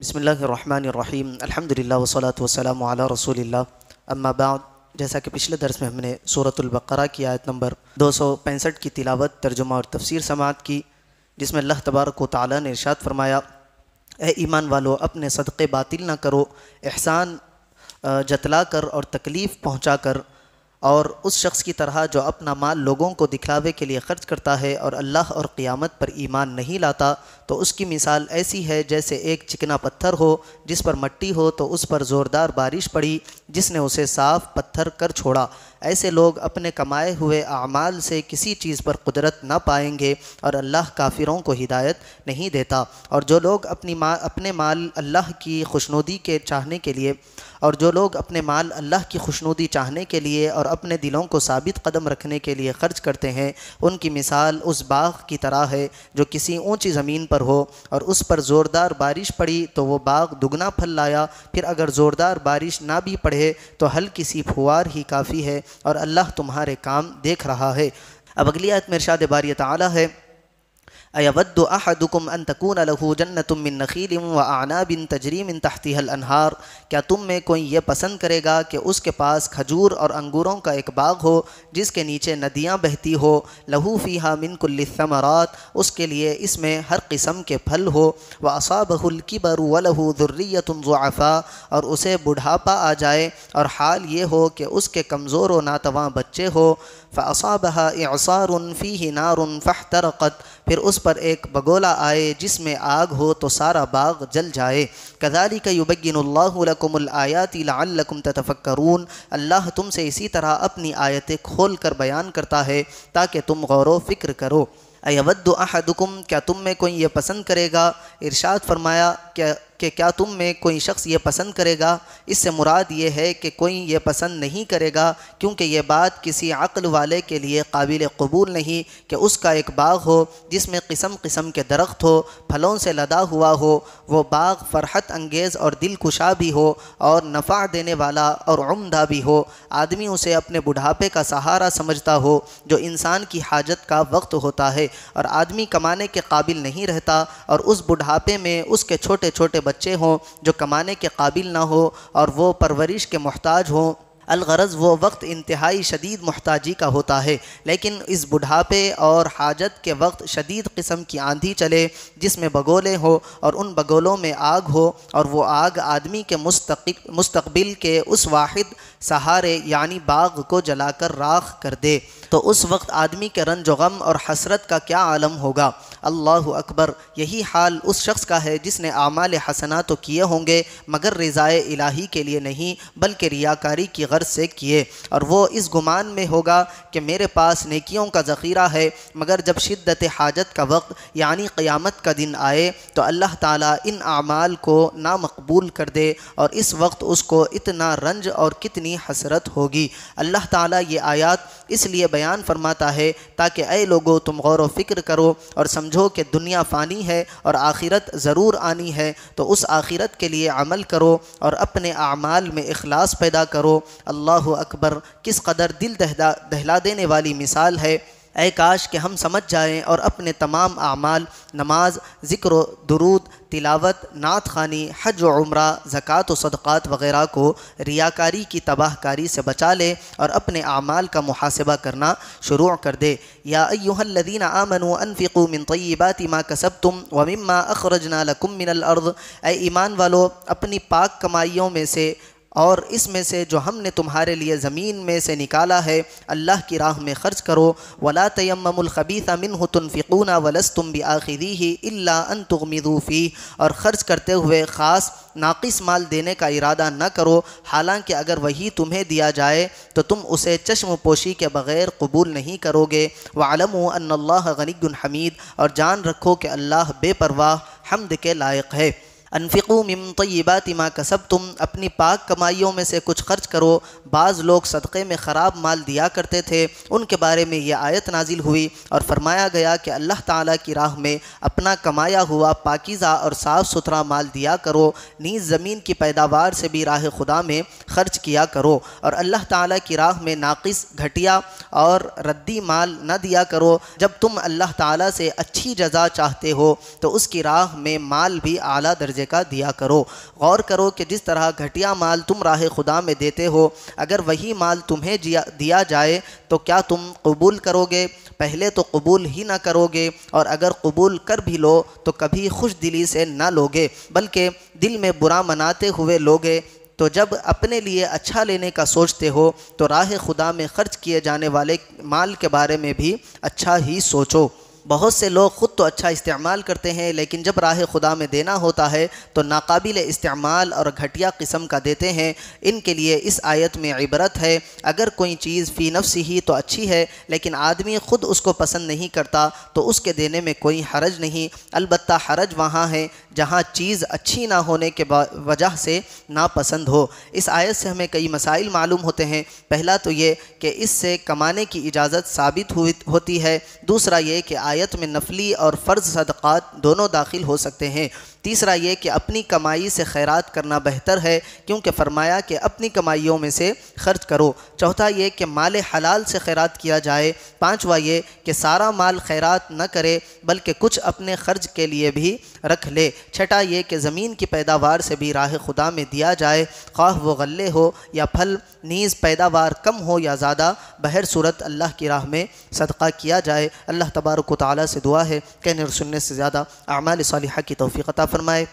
بسم اللہ الرحمن الرحیم الحمدللہ والصلاة والسلام علی رسول اللہ اما بعد۔ جیسا کہ پچھلے درس میں ہم نے سورۃ البقرہ کی آیت نمبر 265 کی تلاوت، ترجمہ اور تفسیر سماعت کی، جس میں اللہ تبارک و تعالیٰ نے ارشاد فرمایا، اے ایمان والو اپنے صدقے باطل نہ کرو، احسان جتلا کر اور تکلیف پہنچا کر، اور اس شخص کی طرح جو اپنا مال لوگوں کو دکھلاوے کے لیے خرچ کرتا ہے اور اللہ اور قیامت پر ایمان نہیں لاتا، تو اس کی مثال ایسی ہے جیسے ایک چکنا پتھر ہو جس پر مٹی ہو تو اس پر زوردار بارش پڑی جس نے اسے صاف پتھر کر چھوڑا۔ ایسے لوگ اپنے کمائے ہوئے اعمال سے کسی چیز پر قدرت نہ پائیں گے اور اللہ کافروں کو ہدایت نہیں دیتا۔ اور جو لوگ اپنے مال اللہ کی خوشنودی کے چاہنے کے لیے اور اپنے دلوں کو ثابت قدم رکھنے کے لیے خرچ کرتے ہیں، ان کی مثال اس باغ کی طرح ہے جو کسی اونچی زمین پر ہو اور اس پر زوردار بارش پڑی تو وہ باغ دگنا پھل لایا، پھر اگر زوردار بارش نہ بھی پڑے تو ہلکی سی پھوار ہی کافی ہے، اور اللہ تمہارے کام دیکھ رہا ہے۔ اب اگلی آیت میں ارشاد باری تعالیٰ ہے، اَيَوَدُّ أَحَدُكُمْ أَن تَكُونَ لَهُ جَنَّةٌ مِّن نَخِيلٍ وَأَعْنَابٍ تَجْرِي مِن تَحْتِهَا الْأَنْهَارُ، کیا تم میں کوئی یہ پسند کرے گا کہ اس کے پاس کھجور اور انگوروں کا ایک باغ ہو جس کے نیچے ندیاں بہتی ہو، لَهُ فِيهَا مِن كُلِّ الثَّمَرَاتِ، اس کے لیے اس میں ہر قسم کے پھل ہو، وَأَصَابَهُ الْكِبَرُ وَلَهُ ذُرِّيَّةٌ ضُعَفَاءُ، اور اسے بڑھاپا آ جائے اور حال یہ ہو کہ اس کے کمزور و ناتواں بچے ہو، فَأَصَابَهَا إِعْصَارٌ فِيهِ نَارٌ فَاحْتَرَقَتْ، پھر اس پر ایک بگولا آئے جس میں آگ ہو تو سارا باغ جل جائے۔ كَذَلِكَ يُبَيِّنُ اللَّهُ لَكُمُ الْآيَاتِ لَعَلَّكُمْ تَتَفَكَّرُونَ، اللہ تم سے اسی طرح اپنی آیتیں کھول کر بیان کرتا ہے تاکہ تم غور و فکر کرو۔ اَيَوَدُّ أَحَدُكُمْ، کیا تم میں کوئی یہ پسند کرے گا، ارشاد فرمایا کہ کیا تم میں کوئی شخص یہ پسند کرے گا، اس سے مراد یہ ہے کہ کوئی یہ پسند نہیں کرے گا، کیونکہ یہ بات کسی عقل والے کے لیے قابل قبول نہیں کہ اس کا ایک باغ ہو جس میں قسم قسم کے درخت ہو، پھلوں سے لدا ہوا ہو، وہ باغ فرحت انگیز اور دل کشا بھی ہو اور نفع دینے والا اور عمدہ بھی ہو، آدمی اسے اپنے بڑھاپے کا سہارا سمجھتا ہو جو انسان کی حاجت کا وقت ہوتا ہے، اور آدمی کمانے کے قابل نہیں رہتا، اور اس بڑھاپے میں اس کے چھوٹے چھوٹے بچے ہوں جو کمانے کے قابل نہ ہو اور وہ پرورش کے محتاج ہوں۔ الغرض وہ وقت انتہائی شدید محتاجی کا ہوتا ہے، لیکن اس بڑھاپے اور حاجت کے وقت شدید قسم کی آندھی چلے جس میں بگولے ہو اور ان بگولوں میں آگ ہو، اور وہ آگ آدمی کے مستقبل کے اس واحد سہارے یعنی باغ کو جلا کر راکھ کر دے، تو اس وقت آدمی کے رنج و غم اور حسرت کا کیا عالم ہوگا۔ اللہ اکبر، یہی حال اس شخص کا ہے جس نے اعمال حسنات تو کیے ہوں گے مگر رضائے الہی کے لیے نہیں بلکہ ریاکاری کی غرض سے کیے، اور وہ اس گمان میں ہوگا کہ میرے پاس نیکیوں کا ذخیرہ ہے، مگر جب شدت حاجت کا وقت یعنی قیامت کا دن آئے تو اللہ تعالیٰ ان اعمال کو نامقبول کر دے، اور اس وقت اس کو اتنا رنج اور کتنی حسرت ہوگی۔ اللہ تعالیٰ یہ آیات اس لیے بیان فرماتا ہے تاکہ اے لوگو تم غور و فکر کرو اور سمجھو کہ دنیا فانی ہے اور آخرت ضرور آنی ہے، تو اس آخرت کے لیے عمل کرو اور اپنے اعمال میں اخلاص پیدا کرو۔ اللہ اکبر، کس قدر دل دہلا دینے والی مثال ہے۔ اے کاش کہ ہم سمجھ جائیں اور اپنے تمام اعمال، نماز، ذکر و درود، تلاوت، نعت خوانی، حج و عمرہ، زکوٰۃ و صدقات وغیرہ کو ریاکاری کی تباہ کاری سے بچا لے اور اپنے اعمال کا محاسبہ کرنا شروع کر دے۔ یا ایھا الذین آمنوا انفقوا من طیبات ما کسبتم ومما اخرجنا لکم من الارض، اے ایمان والو اپنی پاک کمائیوں میں سے اور اس میں سے جو ہم نے تمہارے لیے زمین میں سے نکالا ہے اللہ کی راہ میں خرچ کرو، ولا تیمموا الخبیث منہ تنفقون ولستم بآخذیہ الا ان تغمضوا فیہ، اور خرچ کرتے ہوئے خاص ناقص مال دینے کا ارادہ نہ کرو، حالانکہ اگر وہی تمہیں دیا جائے تو تم اسے چشم پوشی کے بغیر قبول نہیں کرو گے۔ وَاعْلَمُوا أَنَّ اللَّهَ غَنِيٌّ حَمِيدٌ، اور جان رکھو کہ اللہ بے پرواہ حمد کے لائق ہے۔ انفقوا من طیبات ما کسبتم، اپنی پاک کمائیوں میں سے کچھ خرچ کرو۔ بعض لوگ صدقے میں خراب مال دیا کرتے تھے، ان کے بارے میں یہ آیت نازل ہوئی اور فرمایا گیا کہ اللہ تعالیٰ کی راہ میں اپنا کمایا ہوا پاکیزہ اور صاف ستھرا مال دیا کرو، نیز زمین کی پیداوار سے بھی راہ خدا میں خرچ کیا کرو، اور اللہ تعالیٰ کی راہ میں ناقص، گھٹیا اور ردی مال نہ دیا کرو۔ جب تم اللہ تعالیٰ سے اچھی جزا چاہتے ہو تو اس کی راہ میں مال بھی اعلیٰ درجے درجے کا دیا کرو۔ غور کرو کہ جس طرح گھٹیا مال تم راہ خدا میں دیتے ہو، اگر وہی مال تمہیں دیا جائے تو کیا تم قبول کرو گے؟ پہلے تو قبول ہی نہ کرو گے، اور اگر قبول کر بھی لو تو کبھی خوش دلی سے نہ لوگے، بلکہ دل میں برا مناتے ہوئے لوگے۔ تو جب اپنے لیے اچھا لینے کا سوچتے ہو تو راہ خدا میں خرچ کیے جانے والے مال کے بارے میں بھی اچھا ہی سوچو۔ بہت سے لوگ خود تو اچھا استعمال کرتے ہیں، لیکن جب راہ خدا میں دینا ہوتا ہے تو ناقابل استعمال اور گھٹیا قسم کا دیتے ہیں۔ ان کے لیے اس آیت میں عبرت ہے۔ اگر کوئی چیز فی نفسی ہی تو اچھی ہے، لیکن آدمی خود اس کو پسند نہیں کرتا تو اس کے دینے میں کوئی حرج نہیں۔ البتہ حرج وہاں ہے جہاں چیز اچھی نہ ہونے کے وجہ سے ناپسند ہو۔ اس آیت سے ہمیں کئی مسائل معلوم ہوتے ہیں۔ پہلا تو یہ کہ اس سے کمانے کی اجازت ثابت ہوتی ہے۔ دوسرا یہ کہ آیت میں نفلی اور فرض صدقات دونوں داخل ہو سکتے ہیں۔ تیسرا یہ کہ اپنی کمائی سے خیرات کرنا بہتر ہے، کیونکہ فرمایا کہ اپنی کمائیوں میں سے خرچ کرو۔ چوتھا یہ کہ مال حلال سے خیرات کیا جائے۔ پانچواں یہ کہ سارا مال خیرات نہ کرے بلکہ کچھ اپنے خرچ کے لیے بھی رکھ لے۔ چھٹا یہ کہ زمین کی پیداوار سے بھی راہ خدا میں دیا جائے، خواہ وہ غلے ہو یا پھل، نیز پیداوار کم ہو یا زیادہ، بہر صورت اللہ کی راہ میں صدقہ کیا جائے۔ اللہ تبارک و تعالیٰ سے دعا ہے کہ کہنے اور سننے سے زیادہ اعمال صالحہ کی توفیق عطا فرمائے۔